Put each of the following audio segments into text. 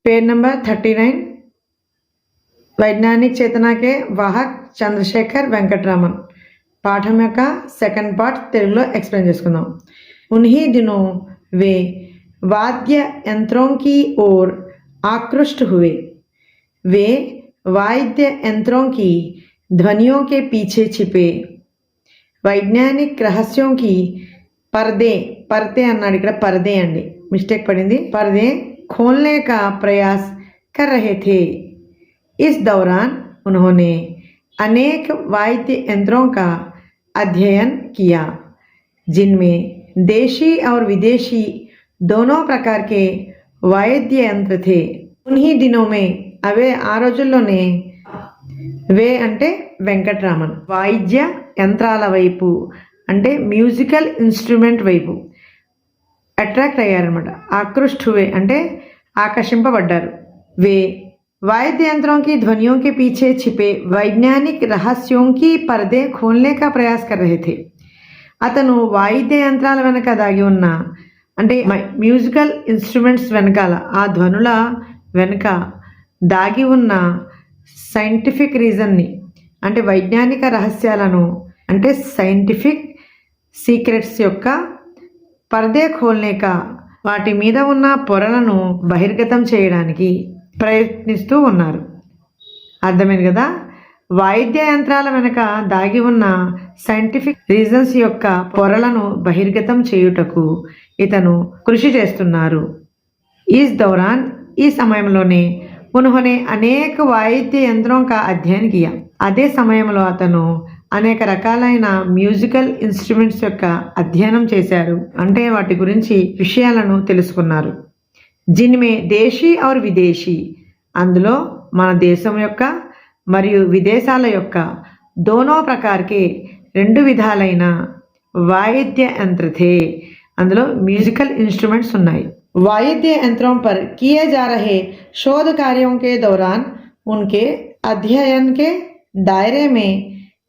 Page number 39 वैज्ञानिक चेतना के वाहक चंद्रशेखर वेंकटरामन पाठम యొక్క సెకండ్ పార్ట్ తెలుగులో एक्सप्लेन చేసుకుందాం। उन्हीं दिनों वे वाद्य यंत्रों की ओर आकृष्ट हुए। वे वाद्य यंत्रों की ध्वनियों के पीछे छिपे वैज्ञानिक रहस्यों की पर्दे అన్నాడు ఇక్కడ पर्दे అండి మిస్టేక్ పడింది पर्दे खोलने का प्रयास कर रहे थे। इस दौरान उन्होंने अनेक वाद्य यंत्रों का अध्ययन किया जिनमें देशी और विदेशी दोनों प्रकार के वाद्य यंत्र थे। उन्हीं दिनों में अवे आ రోజుల్లోనే వే అంటే వెంకటరామన్ వాయిద్య యంత్రాల వైపు అంటే మ్యూజికల్ ఇన్స్ట్రుమెంట్ వైపు అట్రాక్ట్ అయ్యారనమాట। ఆకృష్ట్ హువే అంటే ఆకర్షింపబడ్డారు। వే वाद्य यंत्रों की ध्वनियों के पीछे छिपे वैज्ञानिक रहस्यों की पर्दे खोलने का प्रयास कर रहे थे। అతను వాయిద్య యంత్రాల వెనక దాగి ఉన్న అంటే మ్యూజికల్ ఇన్స్ట్రుమెంట్స్ వెనకాల ఆ ధ్వనుల వెనక దాగి ఉన్న సైంటిఫిక్ రీజన్ని అంటే వైజ్ఞానిక రహస్యాలను అంటే సైంటిఫిక్ సీక్రెట్స్ యొక్క పర్దే ఖోల్నేక వాటి మీద ఉన్న పొరలను బహిర్గతం చేయడానికి ప్రయత్నిస్తూ ఉన్నారు। అర్థమైంది కదా। వాయిద్య యంత్రాల వెనక దాగి ఉన్న సైంటిఫిక్ రీజన్స్ యొక్క పొరలను బహిర్గతం చేయుటకు ఇతను కృషి చేస్తున్నారు। ఈస్ దౌరాన్ ఈ సమయంలోనే ఉన్హోనే అనేక వాయిద్య యంత్రం కా అధ్యయన్ కియా అదే సమయంలో అతను అనేక రకాలైన మ్యూజికల్ ఇన్స్ట్రుమెంట్స్ యొక్క అధ్యయనం చేశారు అంటే వాటి గురించి విషయాలను తెలుసుకున్నారు। जिनमें దేశీ और విదేశీ అందులో మన దేశం యొక్క మరియు విదేశాల యొక్క दोनों प्रकार के రెండు విధాలైన వాయిద్య యంత్ర थे అందులో మ్యూజికల్ ఇన్స్ట్రుమెంట్స్ ఉన్నాయి। वाद्य यंत्रों पर किए जा रहे शोध कार्यों के दौरान उनके अध्ययन के दायरे में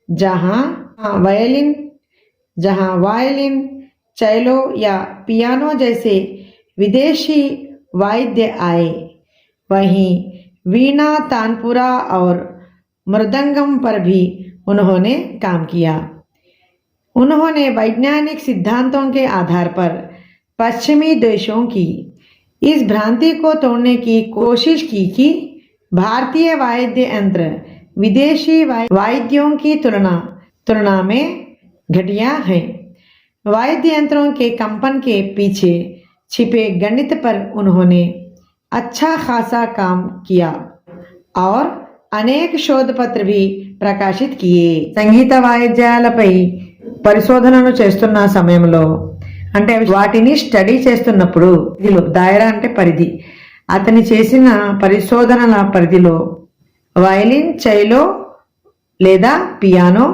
जहाँ वायलिन चैलो या पियानो जैसे विदेशी वाद्य आए वहीं वीणा तानपुरा और मृदंगम पर भी उन्होंने काम किया। उन्होंने वैज्ञानिक सिद्धांतों के आधार पर पश्चिमी देशों की इस भ्रांति को तोड़ने की कोशिश की कि भारतीय वाद्य यंत्र विदेशी वाद्यों की तुलना में घटिया हैं। वाद्य यंत्रों के कंपन के पीछे छिपे गणित पर उन्होंने अच्छा खासा काम किया और అనేక శోధ పత్ర भी ప్రకాశిత్ किए। సంగీత వాయిద్యాలపై పరిశోధనలు చేస్తున్న సమయంలో అంటే వాటిని స్టడీ చేస్తున్నప్పుడు ఇదిలో దాయరా అంటే పరిధి అతని చేసిన పరిశోధనల పరిధిలో వయలిన్ చైలో లేదా పియానో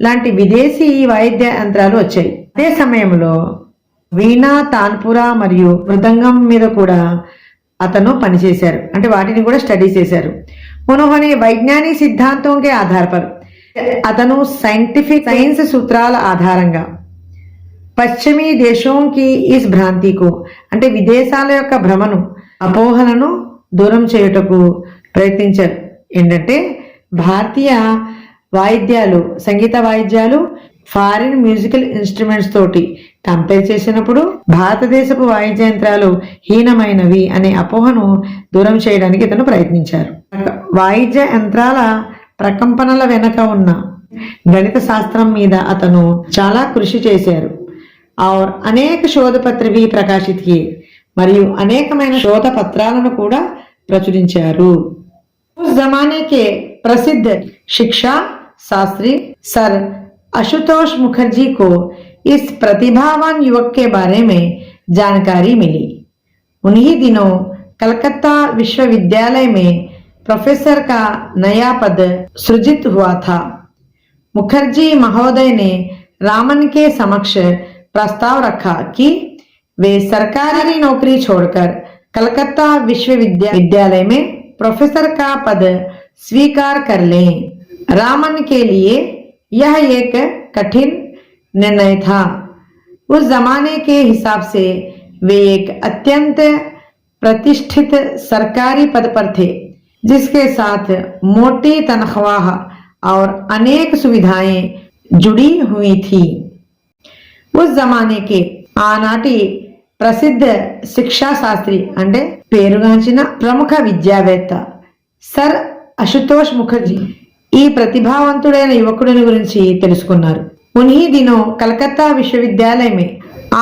లాంటి విదేశీ వాయిద్య యంత్రాలు వచ్చాయి। అదే సమయంలో వీణా తాన్పురా మరియు మృదంగం మీద కూడా అతను పనిచేశారు అంటే వాటిని కూడా స్టడీ చేశారు। उन्होंने वैज्ञानिक सिद्धांतों के आधार पर అతను సైంటిఫిక్ సైన్స్ సూత్రాల ఆధారంగా పశ్చిమీ దేశం కి ఇస్ భ్రాంతికు అంటే విదేశాల యొక్క భ్రమను అపోహలను దూరం చేయుటకు ప్రయత్నించారు। ఏంటంటే భారతీయ వాయిద్యాలు సంగీత వాయిద్యాలు ఫారిన్ మ్యూజికల్ ఇన్స్ట్రుమెంట్స్ తోటి కంపేర్ చేసినప్పుడు భారతదేశపు వాయిద్య యంత్రాలు హీనమైనవి అనే అపోహను దూరం చేయడానికి ఇతను ప్రయత్నించారు। వాయిద్య యంత్రాల ప్రకంపనల వెనక ఉన్న గణిత శాస్త్రం మీద అతను చాలా కృషి చేశారు। और అనేక శోధ పత్ర भी ప్రకాశిత్ किए మరియు అనేకమైన శోధ పత్రాలను కూడా ప్రచురించారు। उस जमाने के प्रसिद्ध शिक्षा शास्त्री सर आशुतोष मुखर्जी को इस प्रतिभावान युवक के बारे में जानकारी मिली। उन्हीं दिनों कलकत्ता विश्वविद्यालय में प्रोफेसर का नया पद सृजित हुआ था। मुखर्जी महोदय ने रामन के समक्ष प्रस्ताव रखा कि वे सरकारी नौकरी छोड़कर कलकत्ता विश्वविद्यालय में प्रोफेसर का पद स्वीकार कर लें। रामन के लिए यह एक कठिन निर्णय था। उस जमाने के हिसाब से वे एक अत्यंत प्रतिष्ठित सरकारी पद पर थे, जिसके साथ मोटी तनख्वाह और अनेक सुविधाएं जुड़ी हुई थी। उस जमाने के ఆనాటి ప్రసిద్ధ శిక్షా శాస్త్రి అంటే పేరుగాంచిన ప్రముఖ విద్యావేత్త సర్ అశుతోష్ ముఖర్జీ ఈ ప్రతిభావంతుడైన యువకుడిని గురించి తెలుసుకున్నారు. ఉన్హీ దినో కలకత్తా విశ్వవిద్యాలయమే,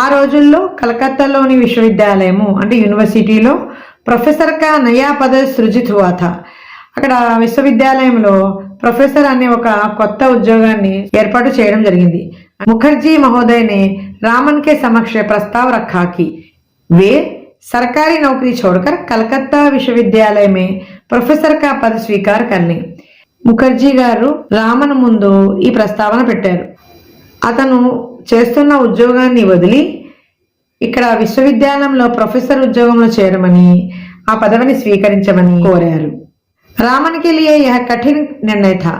ఆ రోజుల్లో కలకత్తాలోని విశ్వవిద్యాలయము అంటే యూనివర్సిటీలో ప్రొఫెసర్ కా నయా పద సృజిత్ హువా థా. అక్కడ విశ్వవిద్యాలయంలో ప్రొఫెసర్ అనే ఒక కొత్త ఉద్యోగాన్ని ఏర్పాటు చేయడం జరిగింది. मुखर्जी महोदय ने रामन के समक्ष प्रस्ताव रखा कि वे सरकारी नौकरी छोड़कर कलकत्ता विश्वविद्यालय में प्रोफेसर का पद स्वीकार कर लें. ముఖర్జీ గారు రామన్ ముందు ఈ ప్రస్తావన పెట్టారు. అతను చేస్తున్న ఉద్యోగాన్ని వదిలి ఇక్కడ విశ్వవిద్యాలయంలో ప్రొఫెసర్ ఉద్యోగంలో చేరమని, ఆ పదవిని స్వీకరించమని కోరారు. రామన్ కే లియే యహ కఠిన్ నిర్ణయ థా.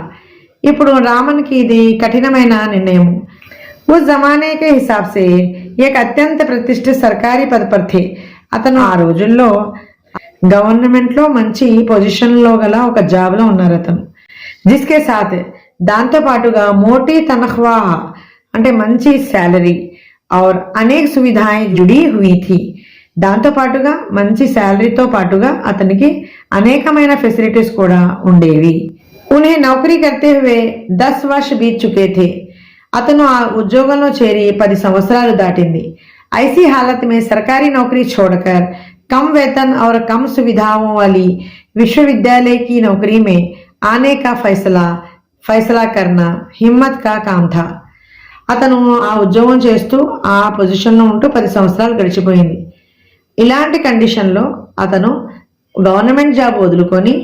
ఇప్పుడు రామన్ కి ఇది కఠినమైన నిర్ణయం. उस जमाने के हिसाब से एक अत्यंत प्रतिष्ठित सरकारी पद पर थे. అతను ఆ రోజుల్లో గవర్నమెంట్ లో మంచి పొజిషన్ లో గల ఒక జాబ్ లో ఉన్నారు అతను. జిస్కే సాత్ దాంతో పాటుగా మోటీ తనఖ్వా అంటే మంచి శాలరీ और అనేక సువిధాయే జుడి హుయి థీ. దాంతో పాటుగా మంచి శాలరీతో పాటుగా అతనికి అనేకమైన ఫెసిలిటీస్ కూడా ఉండేవి. उन्हें नौकरी करते हुए 10 वर्ष बीत चुके थे. అతను ఆ ఉద్యోగంలో చేరి 10 సంవత్సరాలు దాటింది. ऐसी हालत में सरकारी नौकरी छोड़कर कम वेतन और कम सुविधाओं वाली विश्वविद्यालय की नौकरी में आने का फैसला करना हिम्मत का काम था. అతను ఆ ఉద్యోగం చేస్తూ ఆ పొజిషన్లో ఉంటూ 10 సంవత్సరాలు గడిచిపోయింది. ఇలాంటి కండిషన్లో అతను గవర్నమెంట్ జాబ్ వదులుకొని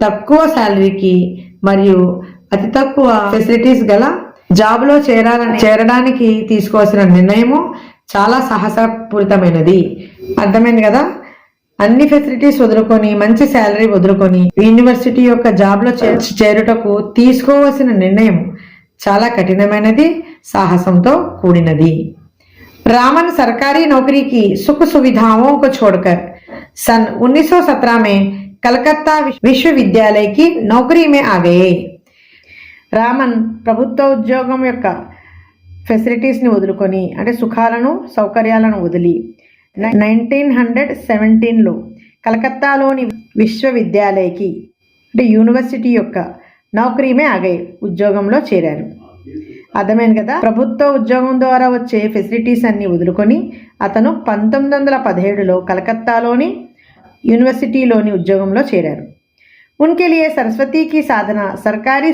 తక్కువ శాలరీకి మరియు అతి తక్కువ ఫెసిలిటీస్ గల జాబ్లో చేరడానికి తీసుకోవాల్సిన నిర్ణయము చాలా సాహసపూరితమైనది. అర్థమైంది కదా? అన్ని ఫెసిలిటీస్ వదులుకొని మంచి శాలరీ వదులుకొని యూనివర్సిటీ యొక్క జాబ్లో చేరుటకు తీసుకోవాల్సిన నిర్ణయం చాలా కఠినమైనది, సాహసంతో కూడినది. रामन सरकारी नौकरी की सुख सुविधाओं को छोड़कर सन 1917 में कलकत्ता विश्वविद्यालय की नौकरी में आ गए. రామన్ ప్రభుత్వ ఉద్యోగం యొక్క ఫెసిలిటీస్ని వదులుకొని అంటే సుఖాలను సౌకర్యాలను వదిలి 1917లో కలకత్తాలోని విశ్వవిద్యాలయకి అంటే యూనివర్సిటీ యొక్క నౌకరీమే ఆగే ఉద్యోగంలో చేరారు. అర్థమైంది కదా? ప్రభుత్వ ఉద్యోగం ద్వారా వచ్చే ఫెసిలిటీస్ అన్ని వదులుకొని అతను 1917లో కలకత్తాలోని యూనివర్సిటీలోని ఉద్యోగంలో చేరారు. उनके लिए सरस्वती की साधना सरकारी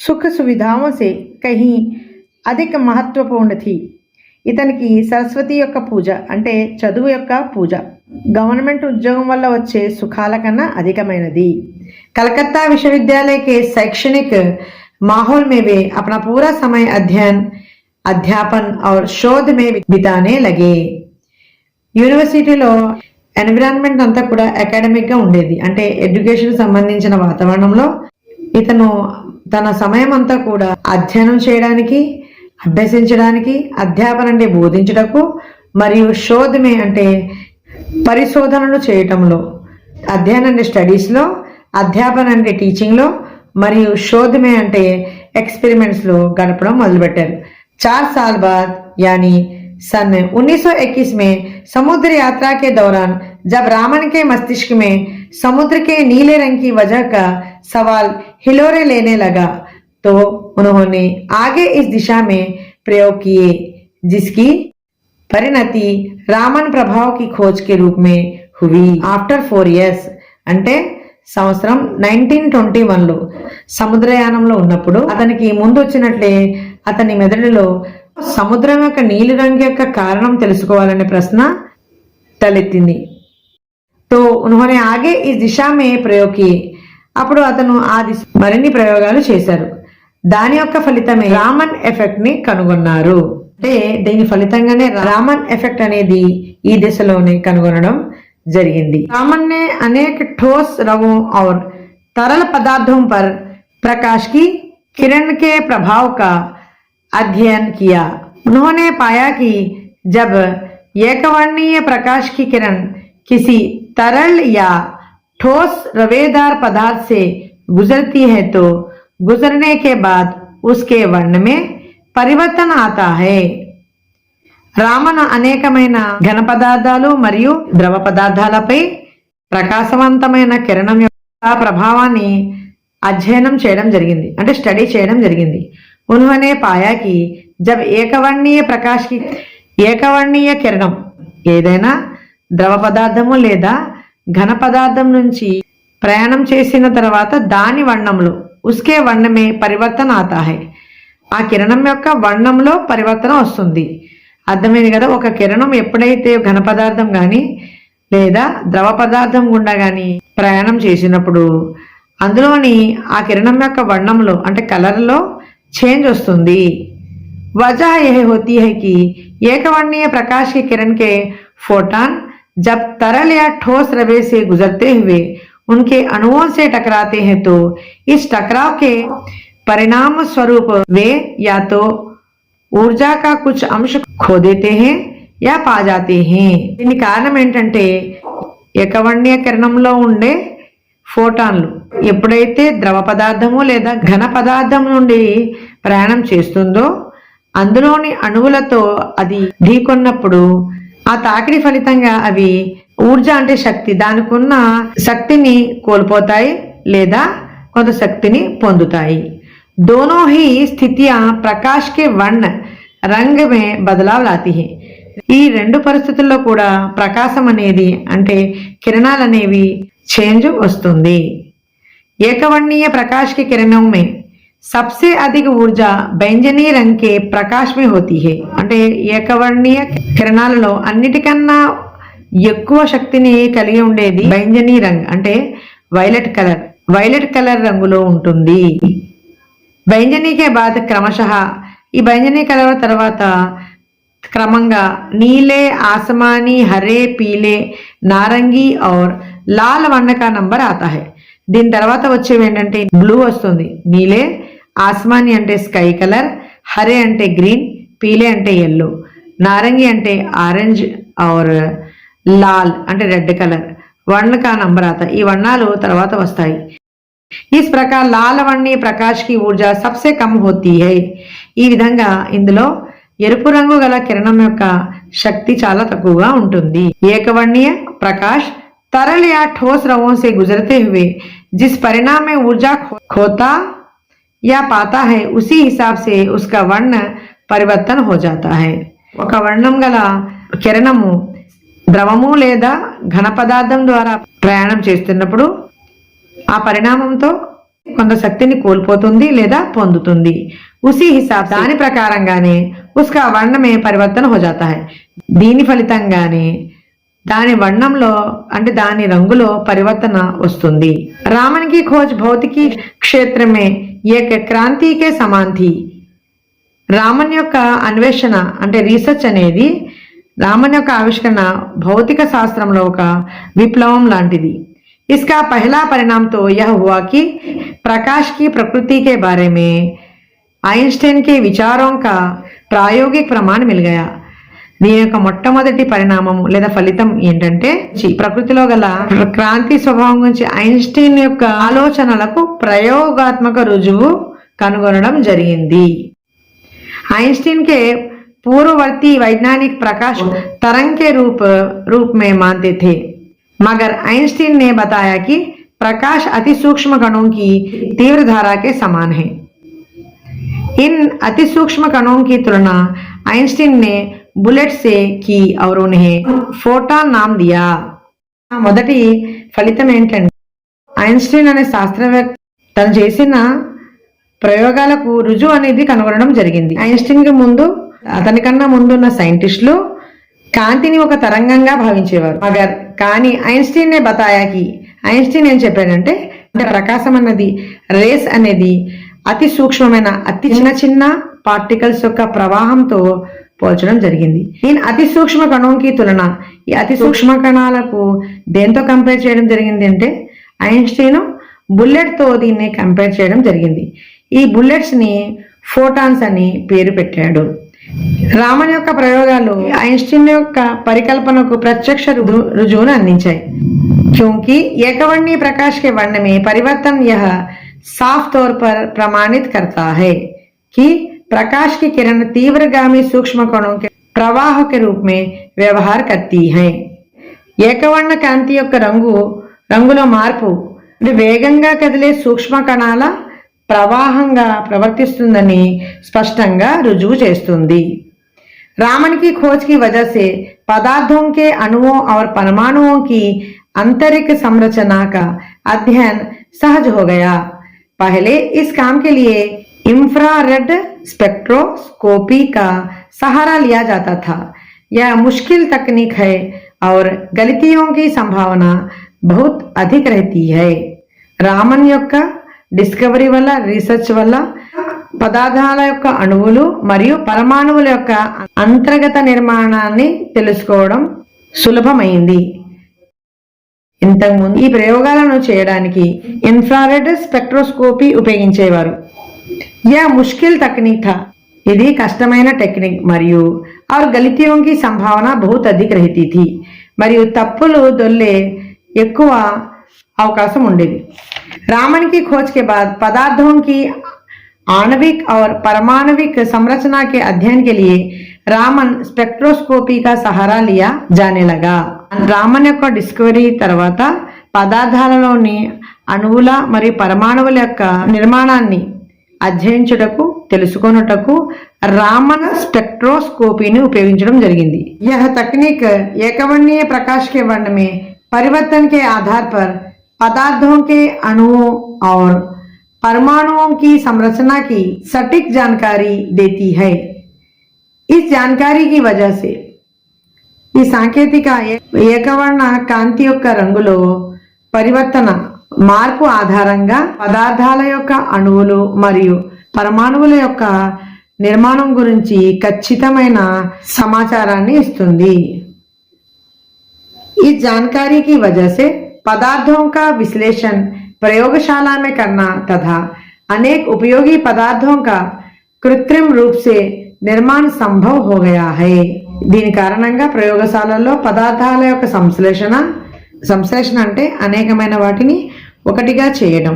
सुख सुविधाओं से कहीं अधिक महत्वपूर्ण थी. ఇతనికి సరస్వతి యొక్క పూజ అంటే చదువు యొక్క పూజ గవర్నమెంట్ ఉద్యోగం వల్ల వచ్చే సుఖాల కన్నా అధికమైనది. कलकत्ता विश्वविद्यालय के शैक्षणिक माहौल में वे अपना पूरा समय अध्यापन और शोध में बिताने लगे. యూనివర్సిటీలో ఎన్విరాన్మెంట్ అంతా కూడా అకాడమిక్ గా ఉండేది. అంటే ఎడ్యుకేషన్ సంబంధించిన వాతావరణంలో ఇతను తన సమయం అంతా కూడా అధ్యయనం చేయడానికి, అభ్యసించడానికి, అధ్యాపన అంటే బోధించటకు మరియు శోధమే అంటే పరిశోధనలు చేయటంలో, అధ్యయనం అంటే స్టడీస్లో, అధ్యాపన అంటే టీచింగ్లో మరియు శోధమే అంటే ఎక్స్పెరిమెంట్స్లో గడపడం మొదలుపెట్టారు. 4 साल बाद यानी सन 1921 में समुद्र यात्रा के दौरान जब रामन के मस्तिष्क में समुद्र के नीले रंग की वजह का सवाल हिलोरे लेने लगा तो उन्होंने आगे इस दिशा में प्रयोग किए, जिसकी परिणति रामन प्रभाव की खोज के रूप में हुई. आफ्टर 4 years అంటే సంవత్సరం 1921లో సముద్రయానంలో ఉన్నప్పుడు అతనికి ముందు వచ్చినట్లే అతని మెదడులో సముద్రం యొక్క నీలి రంగు యొక్క కారణం తెలుసుకోవాలనే ప్రశ్న తలెత్తింది. తో ఉన్హోనే ఆగే ఈ దిశా మే ప్రయోగ్ కియే. అప్పుడు అతను ఆ దిశ మరిన్ని ప్రయోగాలు చేశారు. దాని యొక్క ఫలితమే రామన్ ఎఫెక్ట్ ని కనుగొన్నారు. అంటే దీని ఫలితంగానే రామన్ ఎఫెక్ట్ అనేది ఈ దిశలోనే కనుగొనడం జరిగింది. रामन ने अनेक ठोस रवों और तरल पदार्थों पर प्रकाश की किरण के प्रभाव का अध्ययन किया. उन्होंने पाया कि जब एकवर्णीय प्रकाश की किरण किसी तरल या ठोस रवेदार पदार्थ से गुजरती है तो गुजरने के बाद उसके वर्ण में परिवर्तन आता है। రామణ అనేకమైన ఘన పదార్థాలు మరియు ద్రవ పదార్థాలపై ప్రకాశవంతమైన కిరణం యొక్క ప్రభావాన్ని అధ్యయనం చేయడం జరిగింది, అంటే స్టడీ చేయడం జరిగింది। उन्होंने पाया कि जब ఏకవర్ణీయ ప్రకాశ్ కి ఏకవర్ణీయ కిరణం ఏదైనా ద్రవ పదార్థము లేదా ఘన పదార్థం నుంచి ప్రయాణం చేసిన తర్వాత దాని వర్ణంలో ఉస్కే వర్ణమే పరివర్తన ఆతా హై, ఆ కిరణం యొక్క వర్ణంలో పరివర్తన వస్తుంది। అర్థమైంది కదా। ఒక కిరణం ఎప్పుడైతే ఘన పదార్థం కానీ లేదా ద్రవ పదార్థం గుండా కానీ ప్రయాణం చేసినప్పుడు అందులోని ఆ కిరణం యొక్క వర్ణంలో అంటే కలర్లో చేంజ్ వస్తుంది। वजह यह होती है कि एकवर्णीय प्रकाश के किरण के फोटॉन जब तरल या ठोस रवे से गुजरते हुए उनके अणुओं से टकराते हैं तो इस टकराव के परिणाम स्वरूप वे या तो ऊर्जा का कुछ अंश खो देते हैं या पा जाते हैं। దీని కారణం ఏంటంటే ఏకవర్ణీయ కిరణంలో ఉండే ఫోటాన్లు ఎప్పుడైతే ద్రవ పదార్థము లేదా ఘన పదార్థం నుండి ప్రయాణం చేస్తుందో అందులోని అణువులతో అది ఢీకొన్నప్పుడు ఆ తాకిడి ఫలితంగా అవి ఊర్జ అంటే శక్తి, దానికి ఉన్న శక్తిని కోల్పోతాయి లేదా కొంత శక్తిని పొందుతాయి। दोनों ही स्थितियां प्रकाश के वर्ण रंग में बदलाव लाती है। ఈ రెండు పరిస్థితుల్లో కూడా ప్రకాశం అనేది అంటే కిరణాలు అనేవి చేంజ్ వస్తుంది। ఏకవర్ణీయ प्रकाश के किरणों में सबसे अधिक ऊर्जा बैंजनी रंग के प्रकाश में होती है। అంటే ఏకవర్ణీయ కిరణాలలో అన్నిటికన్నా ఎక్కువ శక్తిని కలిగి ఉండేది बैंजनी రంగ్ అంటే వైలెట్ కలర్ రంగులో ఉంటుంది। बैंजनी के बाद क्रमशः ఈ बैंजनी కలర్ తర్వాత క్రమంగా नीले आसमानी हरे पीले नारंगी और लाल वर्ण का नंबर आता है। దీని తర్వాత వచ్చేవి ఏంటంటే బ్లూ వస్తుంది, నీలే ఆస్మాని అంటే స్కై కలర్, హరే అంటే గ్రీన్, పీలే అంటే ఎల్లో, నారంగి అంటే ఆరెంజ్ और లాల్ అంటే రెడ్ కలర్ वर्ण का नंबर आता। ఈ వర్ణాలు తర్వాత వస్తాయి। इस प्रकार लाल वर्णीय प्रकाश की ऊर्जा सबसे कम होती है। ఈ విధంగా ఇందులో ఎరుపు రంగు గల కిరణం యొక్క శక్తి చాలా తక్కువగా ఉంటుంది। ఏకవర్ణీయ प्रकाश तरल या ठोस रवों से गुजरते हुए जिस परिणाम में ऊर्जा खोता या पाता है उसी हिसाब से उसका वर्ण परिवर्तन हो जाता है। ఒక వర్ణం గల కిరణము ద్రవము లేదా ఘన పదార్థం ద్వారా ప్రయాణం చేస్తున్నప్పుడు ఆ పరిణామంతో కొంత శక్తిని కోల్పోతుంది లేదా పొందుతుంది। ఉసి హిసాబ్ దాని ప్రకారంగానే ఉస్కా వర్ణమే పరివర్తన హో జాతా హై, దీని ఫలితంగానే దాని వర్ణంలో అంటే దాని రంగులో పరివర్తన వస్తుంది। రామన్ కి ఖోజ్ భౌతికి క్షేత్ర మే ఏక్ క్రాంతి కే సమాన్ థీ। రామన్ యొక్క అన్వేషణ అంటే రీసెర్చ్ అనేది రామన్ యొక్క ఆవిష్కరణ భౌతిక శాస్త్రంలో ఒక విప్లవం లాంటిది। इसका पहला परिणाम तो यह हुआ कि प्रकाश की प्रकृति के बारे में आइंस्टाइन के विचारों का प्रायोगिक प्रमाण मिल गया। దీని యొక్క మొట్టమొదటి పరిణామం లేదా ఫలితం ఏంటంటే ప్రకృతిలో గల క్రాంతి స్వభావం గురించి ఐన్స్టీన్ యొక్క ఆలోచనలకు ప్రయోగాత్మక రుజువు కనుగొనడం జరిగింది। आइंस्टीन के पूर्ववर्ती वैज्ञानिक प्रकाश तरंग के रूप में मानते थे, मगर आइंस्टीन ने बताया कि प्रकाश अति सूक्ष्म कणों की तीव्र धारा के समान है। इन अति सूक्ष्म कणों की तुलना आइंस्टीन ने बुलेट से की और उन्हें फोटॉन नाम दिया। మొదటి ఫలితం ఏంటంటే ఐన్స్టీన్ అనే శాస్త్రవేత్త తను చేసిన ప్రయోగాలకు రుజువు అనేది కనుగొనడం జరిగింది। ఐన్స్టీన్ కి ముందు అతనికన్నా ముందున్న సైంటిస్టులు కాంతిని ఒక తరంగంగా భావించేవారు। మగర్ కానీ ఐన్స్టీన్ నే బతాయాకి ఐన్స్టీన్ ఏం చెప్పాడంటే ప్రకాశం అన్నది రేస్ అనేది అతి సూక్ష్మమైన అతి చిన్న పార్టికల్స్ యొక్క ప్రవాహంతో పోల్చడం జరిగింది। ఈ అతి సూక్ష్మ కణంకి తులన ఈ అతి సూక్ష్మ కణాలకు దేంతో కంపేర్ చేయడం జరిగింది అంటే ఐన్స్టీన్ బుల్లెట్ తో దీన్ని కంపేర్ చేయడం జరిగింది। ఈ బుల్లెట్స్ ని ఫోటాన్స్ అని పేరు పెట్టాడు। రామన్ యొక్క ప్రయోగాలు ఐన్స్టీన్ యొక్క పరికల్పనకు ప్రత్యక్ష రుజువును అందించాయి. क्योंकि एकवर्णीय प्रकाश के वर्ण में परिवर्तन यह साफ तौर पर प्रमाणित करता है कि प्रकाश की किरण तीव्रगामी सूक्ष्म कणों के प्रवाह के रूप में व्यवहार करती है. ఏకవర్ణ కాంతి యొక్క రంగులో మార్పు వేగంగా కదిలే సూక్ష్మ కణాల ప్రవాహంగా ప్రవర్తిస్తుందని స్పష్టంగా రుజువు చేస్తుంది. रामन की खोज की वजह से पदार्थों के अणुओं और परमाणुओं की आंतरिक संरचना का अध्ययन सहज हो गया. पहले इस काम के लिए इंफ्रारेड स्पेक्ट्रोस्कोपी का सहारा लिया जाता था. यह मुश्किल तकनीक है और गलतियों की संभावना बहुत अधिक रहती है. रामन యొక్క డిస్కవరీ వల్ల రీసెర్చ్ వల్ల పదార్థాల యొక్క అణువులు మరియు పరమాణువుల యొక్క అంతర్గత నిర్మాణాన్ని తెలుసుకోవడం సులభమైంది. ఇంతకుముందు ఈ ప్రయోగాలను చేయడానికి ఇన్ఫ్రారెడ్ స్పెక్ట్రోస్కోపీ ఉపయోగించేవారు. యా ముష్కిల్ తక్నిక్ థా, ఇది కష్టమైన టెక్నిక్ మరియు और गलतियों की संभावना बहुत अधिक रहती थी, మరియు తప్పులు దొల్లే ఎక్కువ అవకాశం ఉండేది. रामन की खोज के बाद पदार्थों की आणविक और परमाणविक संरचना के अध्ययन के लिए रामन स्पेक्ट्रोस्कोपी का सहारा लिया जाने लगा. రామన్ యొక్క డిస్కవరీ తర్వాత పదార్థాలలోని అణువుల మరియు పరమాణువుల యొక్క నిర్మాణాన్ని అధ్యయించుటకు తెలుసుకొనుటకు రామన్ స్పెక్ట్రోస్కోపీని ఉపయోగించడం జరిగింది. यह तकनीक एकवर्णीय प्रकाश के वर्ण में परिवर्तन के आधार पर पदार्थों के अणुओं और परमाणुओं की संरचना की सटीक जानकारी देती है. इस जानकारी की वजह से ఈ సాంకేతిక ఏకవర్ణ కాంతి యొక్క రంగులో పరివర్తన మార్పు ఆధారంగా పదార్థాల యొక్క అణువులు మరియు పరమాణువుల యొక్క నిర్మాణం గురించి ఖచ్చితమైన సమాచారాన్ని ఇస్తుంది. इस जानकारी की वजह से पदार्थों का विश्लेषण प्रयोगशाला में करना तथा अनेक उपयोगी पदार्थों का कृत्रिम रूप से निर्माण संभव हो गया है. దీని కారణంగా ప్రయోగశాలల్లో పదార్థాల యొక్క సంశ్లేషణ అంటే అనేకమైన వాటిని ఒకటిగా చేయడం,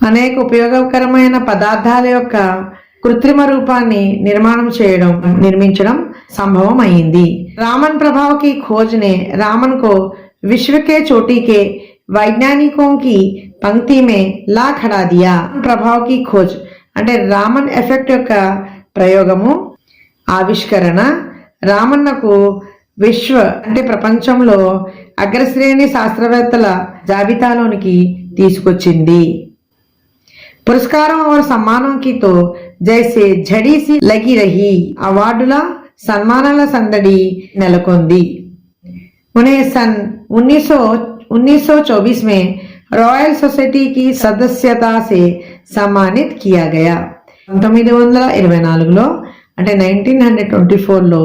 అనేక ఉపయోగకరమైన పదార్థాల యొక్క కృత్రిమ రూపాన్ని నిర్మించడం సంభవం అయింది. रामन प्रभाव की खोज ने रामन को विश्व के चोटी के वैज्ञानिकों की पंक्ति में ला खड़ा दिया. ప్రభావ్ की खोज అంటే రామన్ ఎఫెక్ట్ యొక్క ప్రయోగము ఆవిష్కరణ రామన్నకు విశ్వ అంటే ప్రపంచంలో అగ్రశ్రేణి శాస్త్రవేత్తల జాబితాలోనికి తీసుకొచ్చింది. పురస్కారం और सम्मानों की तो जैसे झड़ी सी लगी रही. అవార్డుల సన్మానాల సందడి నెలకొంది. उन्हें सन 1924 में रॉयल सोसाइटी की सदस्यता से सम्मानित किया गया. 1924లో అంటే 1924లో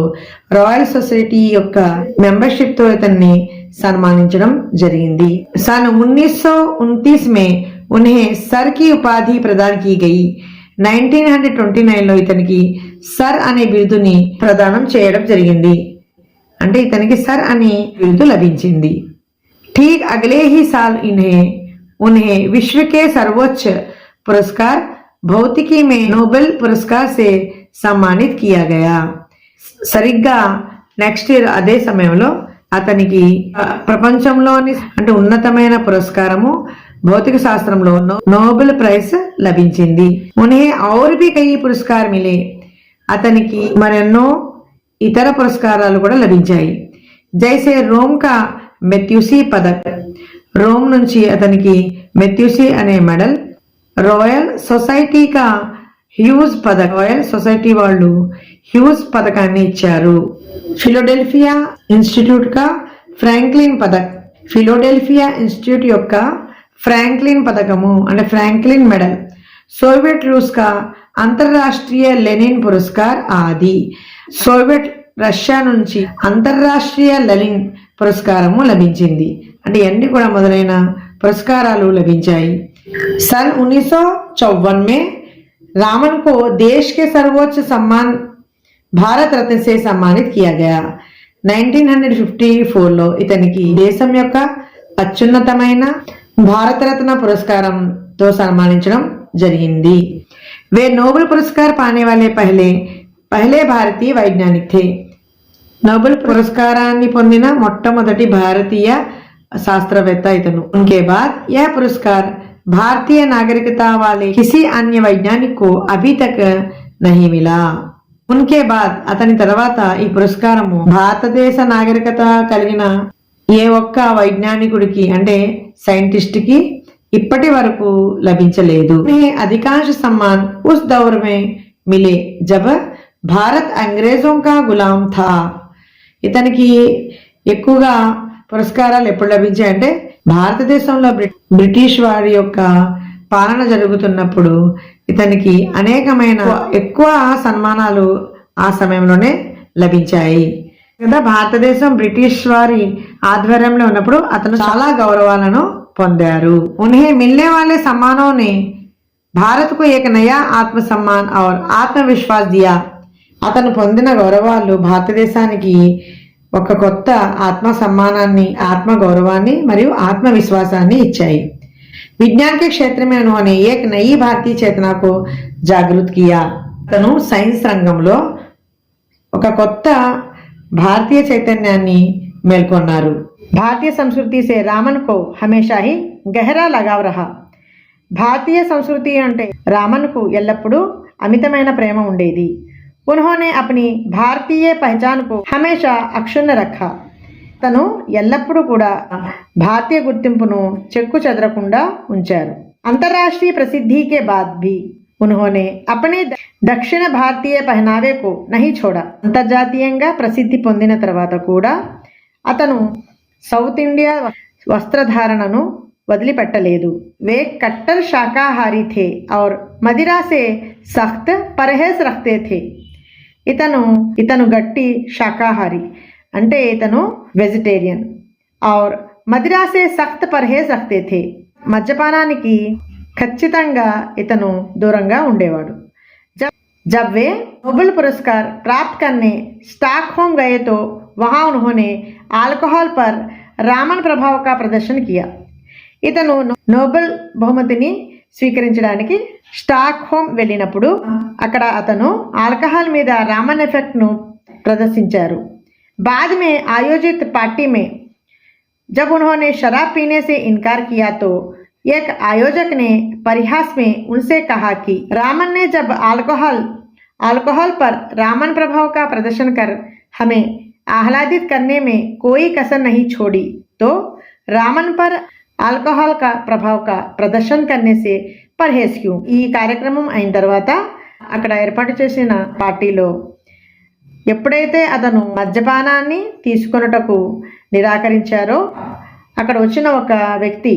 రాయల్ సొసైటీ యొక్క మెంబర్షిప్ తో ఇతన్ని సన్మానించడం జరిగింది. सन 1929 में उन्हें सर की उपाधि प्रदान की गई. 1929లో ఇతనికి సర్ అనే బిరుదుని ప్రదానం చేయడం జరిగింది. అంటే ఇతనికి సర్ అనే బిరుదు లభించింది. ठीक अगले ही साल उन्हें विश्व के सर्वोच्च पुरस्कार भौतिकी में नोबेल पुरस्कार से सम्मानित किया गया. సరిగ్గా నెక్స్ట్ ఇయర్ అదే సమయంలో అతనికి ప్రపంచంలోని అంటే ఉన్నతమైన పురస్కారము భౌతిక శాస్త్రంలో నోబెల్ ప్రైజ్ లభించింది. उन्हें और भी कई पुरस्कार मिले. అతనికి మరెన్నో ఇతర పురస్కారాలు కూడా లభించాయి. జైసే రోమ్ కా మెత్యూసీ పదక్, రోమ్ నుంచి అతనికి మెత్యూసీ అనే మెడల్, రాయల్ సొసైటీ కా హ్యూజ్ పదక్, రాయల్ సొసైటీ వాళ్ళు హ్యూజ్ పథకాన్ని ఇచ్చారు. ఫిలోడెల్ఫియా ఇన్స్టిట్యూట్ కా ఫ్రాంక్లిన్ పదక్, ఫిలోడెల్ఫియా ఇన్స్టిట్యూట్ యొక్క ఫ్రాంక్లిన్ పథకము అంటే ఫ్రాంక్లిన్ మెడల్, సోవియట్ రూస్ కా అంతర్రాష్ట్రీయ లెనిన్ పురస్కార్ ఆది. సోవియట్ రష్యా నుంచి అంతర్రాష్ట్రీయ లెనిన్ పురస్కారము లభించింది. అంటే ఇవన్నీ కూడా మొదలైన పురస్కారాలు లభించాయి. सन 1954 में रामन को देश के सर्वोच्च सम्मान భారత రత్న से सम्मानित किया गया 1954లో ఇతనికి దేశం యొక్క అత్యున్నతమైన భారతరత్న పురస్కారంతో సన్మానించడం జరిగింది। वे नोबेल पुरस्कार पाने वाले पहले भारतीय वैज्ञानिक थे। नोबेल पुरस्काराన్ని పొందిన మొట్టమొదటి భారతీయ शास्त्रवेत्ता इतनु। उनके बाद यह पुरस्कार भारतीय नागरिकता वाले किसी अन्य वैज्ञानिक को अभी तक नहीं मिला। उनके बाद అతని తర్వాత ఈ పురస్కారము భారతదేశ నాగరికత కలిగిన ఏ ఒక్క వైజ్ఞానికుడికి అంటే సైంటిస్ట్ కి ఇప్పటి వరకు లభించలేదు। अधिकांश सम्मान उस दौर में मिले जब भारत अंग्रेजों का गुलाम था। ఇతనికి ఎక్కువగా పురస్కారాలు ఎప్పుడు లభించాయంటే భారతదేశంలో బ్రిటిష్ వారి యొక్క పాలన జరుగుతున్నప్పుడు ఇతనికి అనేకమైన ఎక్కువ సన్మానాలు ఆ సమయంలోనే లభించాయి కదా। భారతదేశం బ్రిటిష్ వారి ఆధ్వర్యంలో ఉన్నప్పుడు అతను చాలా గౌరవాలను పొందారు। उन्हें मिलने वाले सम्मानों ने भारत को एक नया आत्मसम्मान और आत्मविश्वास दिया। అతను పొందిన గౌరవాలు భారతదేశానికి ఒక కొత్త ఆత్మ సమ్మానాన్ని ఆత్మ గౌరవాన్ని మరియు ఆత్మవిశ్వాసాన్ని ఇచ్చాయి। विज्ञान के क्षेत्र में उन्होंने एक नई भारतीय चेतना को जागृत किया। అతను సైన్స్ రంగంలో ఒక కొత్త భారతీయ చైతన్యాన్ని మేల్కొన్నారు। भारतीय संस्कृति से रामन को हमेशा ही गहरा लगाव रहा। భారతీయ సంస్కృతి అంటే రామన్కు ఎల్లప్పుడూ అమితమైన ప్రేమ ఉండేది। उन्होंने अपनी भारतीय पहचान को हमेशा अक्षुण्ण रखा। తను ఎల్లప్పుడూ కూడా భారతీయ గుర్తింపును చెక్కు చెదరకుండా ఉంచారు। अंतर्राष्ट्रीय प्रसिद्धि के बाद भी उन्होंने अपने दक्षिण भारतीय पहनावे को नहीं छोड़ा। అంతర్జాతీయంగా ప్రసిద్ధి పొందిన తర్వాత కూడా అతను సౌత్ ఇండియా వస్త్రధారణను వదిలిపెట్టలేదు। वे कट्टर शाकाहारी थे और मदिरा से सख्त परहेज रखते थे। ఇతను గట్టి శాకాహారి అంటే ఇతను వెజిటేరియన్ और मदिरा से सख्त परहेज रखते थे। మద్యపానానికి ఖచ్చితంగా ఇతను దూరంగా ఉండేవాడు। जब वे नोबेल पुरस्कार प्राप्त करने स्टॉकहोम गए तो वहां उन्होंने अल्कोहल पर रामन प्रभाव का प्रदर्शन किया। ఇతను నోబెల్ బహుమతిని స్వీకరించడానికి స్టాక్ హోమ్ వెళ్ళినప్పుడు అక్కడ అతను ఆల్కహాల్ మీద రామన్ ఎఫెక్ట్ ను ప్రదర్శించారు। बाद में आयोजित पार्टी में जब उन्होंने शराब पीने से इनकार किया तो एक आयोजक ने परिहास में उनसे कहा कि रामन ने जब अल्कोहल पर रामन प्रभाव का प्रदर्शन कर हमें आह्लादित करने में कोई कसर नहीं छोड़ी तो रामन पर ఆల్కహాల్ का प्रभाव का प्रदर्शन करने से పర్హేజ్ క్యూ। ఈ కార్యక్రమం అయిన తర్వాత అక్కడ ఏర్పాటు చేసిన పార్టీలో ఎప్పుడైతే అతను మద్యపానాన్ని తీసుకొనుటకు నిరాకరించారో అక్కడ వచ్చిన ఒక వ్యక్తి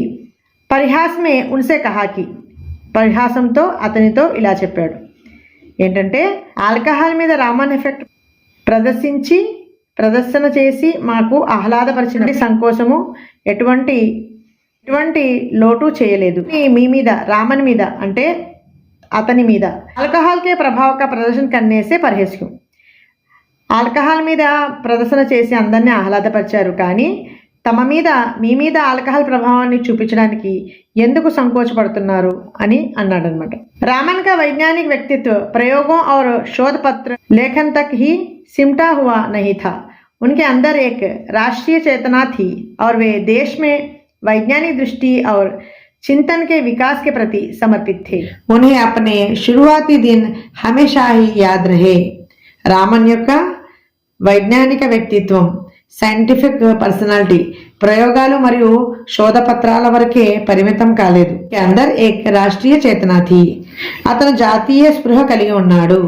పరిహాసమే ఉన్సే కహాకి పరిహాసంతో అతనితో ఇలా చెప్పాడు ఏంటంటే ఆల్కహాల్ మీద రామన్ ఎఫెక్ట్ ప్రదర్శన చేసి మాకు ఆహ్లాదపరిచిన సంకోచము ఎటువంటి లోటు చేయలేదు। మీ మీద రామన్ మీద అంటే అతని మీద ఆల్కహాల్ కే ప్రభావ కా ప్రదర్శన करने से పర్హేజ్ క్యూ। ఆల్కహాల్ మీద ప్రదర్శన చేసి అందరినీ ఆహ్లాదపరిచారు కానీ మీ మీద ఆల్కహాల్ ప్రభావాన్ని చూపించడానికి ఎందుకు సంకోచపడుతున్నారు అని అన్నాడనమాట। रामन का वैज्ञानिक व्यक्तित्व प्रयोगों और शोध पत्र लेखन तक ही सिमटा हुआ नहीं था। उनके अंदर एक राष्ट्रीय चेतना थी और वे देश में वैज्ञानिक दृष्टि और चिंतन के विकास के प्रति समर्पित थे। उन्हें अपने शुरुआती दिन हमेशा ही याद रहे। రామన్ యొక్క వైజ్ఞానిక వ్యక్తిత్వం సైంటిఫిక్ పర్సనాలిటీ ప్రయోగాలు మరియు శోధ పత్రాల వరకే పరిమితం కాలేదు। अंदर एक राष्ट्रीय चेतना थी। అతను జాతీయ స్పృహ కలిగి ఉన్నాడు।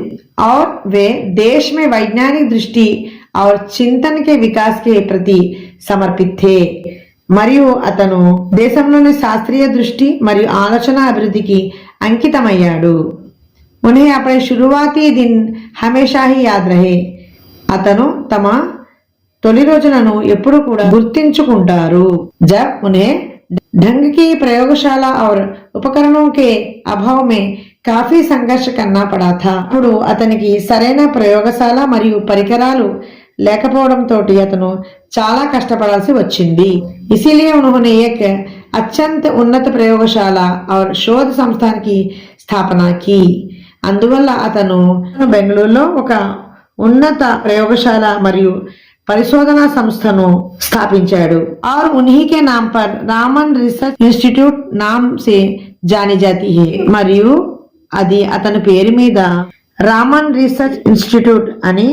और वे देश में वैज्ञानिक दृष्टि और चिंतन के विकास के प्रति समर्पित थे। మరియు అతను దేశంలోని శాస్త్రీయ దృష్టి మరియు ఆలోచన అభివృద్ధికి అంకితమయ్యాడు। उन्हें अपने शुरुआती दिन हमेशा ही याद रहे। అతను తమ తొలి రోజులను ఎప్పుడు కూడా గుర్తించుకుంటారు। जब उन्हें ढंग की प्रयोगशाला और उपकरणों के अभाव में కాఫీ సంఘర్ష కన్నా పడా థా. అప్పుడు అతనికి సరైన ప్రయోగశాల మరియు పరికరాలు లేకపోవడంతో అతను చాలా కష్టపడాల్సి వచ్చింది. इसीलिए उन्होंने एक अत्यंत उन्नत प्रयोगशाला और शोध संस्थान की స్థాపన की. అందువల్ల అతను బెంగళూరులో ఒక ఉన్నత ప్రయోగశాల మరియు పరిశోధనా సంస్థను స్థాపించాడు. और उन्हीं के नाम पर रामन రీసెర్చ్ ఇన్స్టిట్యూట్ నామ్ సే జానీ జాती है. మరియు అది అతని పేరు మీద రామన్ రీసెర్చ్ ఇన్స్టిట్యూట్ అని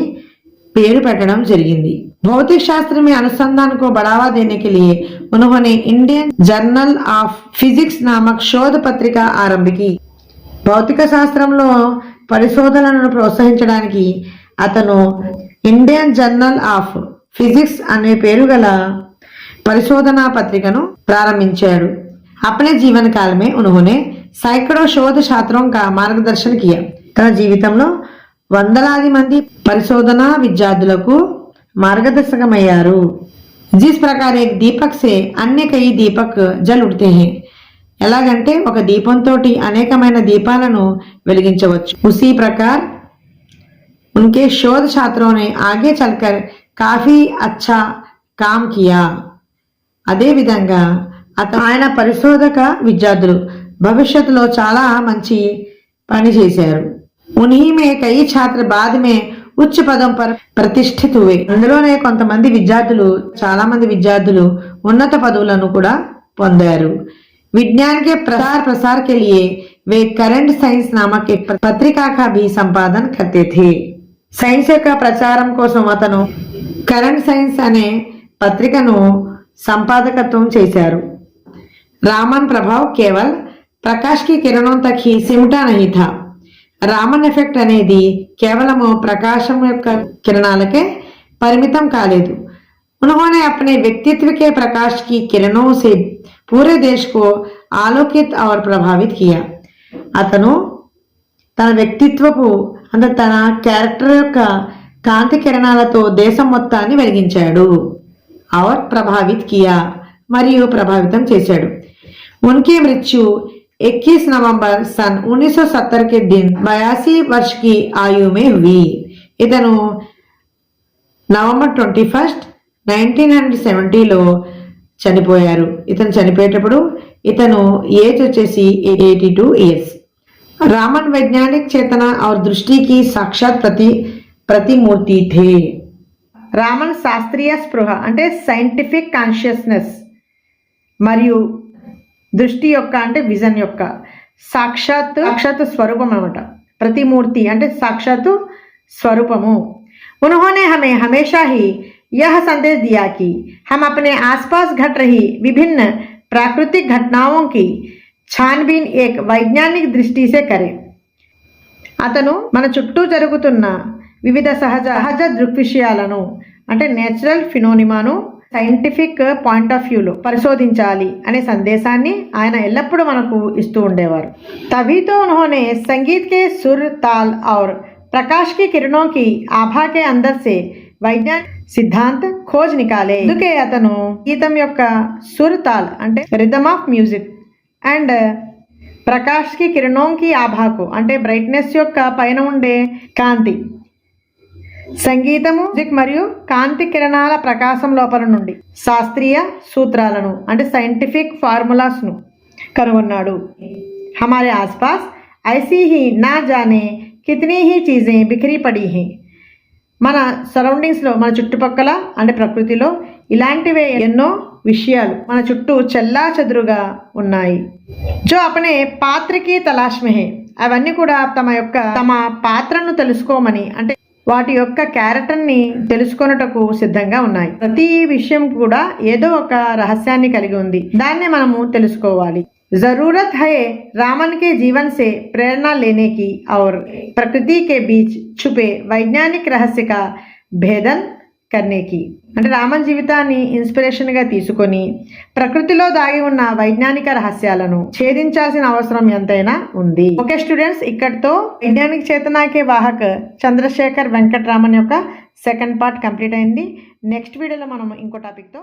పేరు పెట్టడం జరిగింది. भौतिक शास्त्र में अनुसंधान को बढ़ावा देने के लिए उन्होंने इंडियन जर्नल ऑफ फिजिक्स नामक शोध पत्रिका आरंभ की. భౌతిక శాస్త్రంలో పరిశోధనలను ప్రోత్సహించడానికి అతను ఇండియన్ జర్నల్ ఆఫ్ ఫిజిక్స్ అనే పేరు గల పరిశోధనా పత్రికను ప్రారంభించాడు. अपने जीवन काल में उन्होंने सैकड़ों शोध छात्रों का मार्गदर्शन किया. తన జీవితంలో వందలాది మంది పరిశోధనా విద్యార్థులకు మార్గదర్శకమయ్యారు. जिस प्रकार एक दीपक से अन्य कई दीपक जल उठते हैं. ఎలాగంటే ఒక దీపంతో అనేకమైన దీపాలను వెలిగించవచ్చు. उसी प्रकार उनके शोध छात्रों ने आगे चलकर काफी अच्छा काम किया. అదే విధంగా ఆయన పరిశోధక విద్యార్థులు భవిష్యత్తులో చాలా మంచి పని చేశారు. उन्हीं में कई छात्र बाद में उच्च पदों पर प्रतिष्ठित हुए. అందులోనే కొంతమంది విద్యార్థులు చాలా మంది విద్యార్థులు ఉన్నత పదవులను కూడా పొందారు. विज्ञान के प्रसार के लिए वे करंट साइंस नामक एक पत्रिका का भी संपादन करते थे. సైన్స్ యొక్క ప్రచారం కోసం అతను కరెంట్ సైన్స్ అనే పత్రికను సంపాదకత్వం చేశారు. रामन प्रभाव केवल प्रकाश की किरणों तक ही सिमटा नहीं था. రామన్ ఎఫెక్ట్ అనేది కేవలము ప్రకాశం యొక్క కిరణాలకే పరిమితం కాలేదు. उन्होंने अपने व्यक्तित्व के प्रकाश की किरणों से पूरे देश को आलोकित और प्रभावित किया. అతను తన వ్యక్తిత్వపు అంటే తన క్యారెక్టర్ యొక్క కాంతి కిరణాలతో దేశం మొత్తాన్ని వెలిగించాడు. और प्रभावित किया మరియు ప్రభావితం చేశాడు. उनकी मृत्यु 21 नवंबर सन 1970 के दिन 82 वर्ष की आयु में हुई. ఇతను నవంబర్ 21, 1970లో చనిపోయారు. ఇతను చనిపోయేటప్పుడు ఇతను ఏజ్ వచ్చేసి 82 ఇయర్స్. रामन वैज्ञानिक चेतना और दृष्टि की साक्षात प्रतिमूर्ति थे. రామన్ శాస్త్రీయ స్పృహ అంటే సైంటిఫిక్ కాన్షియస్నెస్ మరియు దృష్టి యొక్క అంటే విజన్ యొక్క సాక్షాత్ స్వరూపం అన్నమాట. प्रतिमूर्ति అంటే సాక్షాత్తు స్వరూపము. उन्होंने हमें हमेशा ही यह संदेश दिया कि हम अपने आसपास घट रही विभिन्न प्राकृतिक घटनाओं की छानबीन एक वैज्ञानिक दृष्टि से करें. అతను మన చుట్టూ జరుగుతున్న వివిధ సహజ దృగ్విషయాలను అంటే నేచురల్ ఫినోనిమాను సైంటిఫిక్ పాయింట్ ఆఫ్ వ్యూలో పరిశోధించాలి అనే సందేశాన్ని ఆయన ఎల్లప్పుడూ మనకు ఇస్తూ ఉండేవారు. तभी तो उन्होंने संगीत के सुर ताल और प्रकाश की किरणों की आभा के अंदर से वैज्ञानिक సిద్ధాంత్ ఖోజ్ నికాలే. అందుకే అతను గీతం యొక్క సుర్ తాల్ అంటే rhythm of music and Prakash కి కిరణోం కి ఆభాకు అంటే బ్రైట్నెస్ యొక్క పైన ఉండే కాంతి, సంగీతము మ్యూజిక్ మరియు కాంతి కిరణాల ప్రకాశం లోపల నుండి శాస్త్రీయ సూత్రాలను అంటే సైంటిఫిక్ ఫార్ములాస్ ను కనుగొన్నాడు. హమారే ఆస్పాస్ ఐసీ హీ నా జానే కితనీ హీ చీజే బిఖరీ పడీ హై. మన సరౌండింగ్స్లో మన చుట్టుపక్కల అంటే ప్రకృతిలో ఇలాంటివే ఎన్నో విషయాలు మన చుట్టూ చెల్లా చెదురుగా ఉన్నాయి. జో అపనే పాత్రకి తలాష్ మే హై. అవన్నీ కూడా తమ పాత్రను తెలుసుకోమని అంటే వాటి యొక్క క్యారెక్టర్ని తెలుసుకొనుటకు సిద్ధంగా ఉన్నాయి. ప్రతి విషయం కూడా ఏదో ఒక రహస్యాన్ని కలిగి ఉంది. దాన్నే మనము తెలుసుకోవాలి. जरूरत है रामन के जीवन से प्रेरणा लेने की और प्रकृति के बीच छुपे वैज्ञानिक रहस्य का भेदन करने की. అంటే రామన్ జీవితాన్ని ఇన్స్పిరేషన్ గా తీసుకొని ప్రకృతిలో దాగి ఉన్న వైజ్ఞానిక రహస్యాలను ఛేదించాల్సిన అవసరం ఎంతైనా ఉంది. ఓకే స్టూడెంట్స్, ఇక్కడితో వైజ్ఞానిక చేతనాకే వాహక్ చంద్రశేఖర్ వెంకట్ రామన్ యొక్క సెకండ్ పార్ట్ కంప్లీట్ అయింది. నెక్స్ట్ వీడియోలో మనం ఇంకో టాపిక్ తో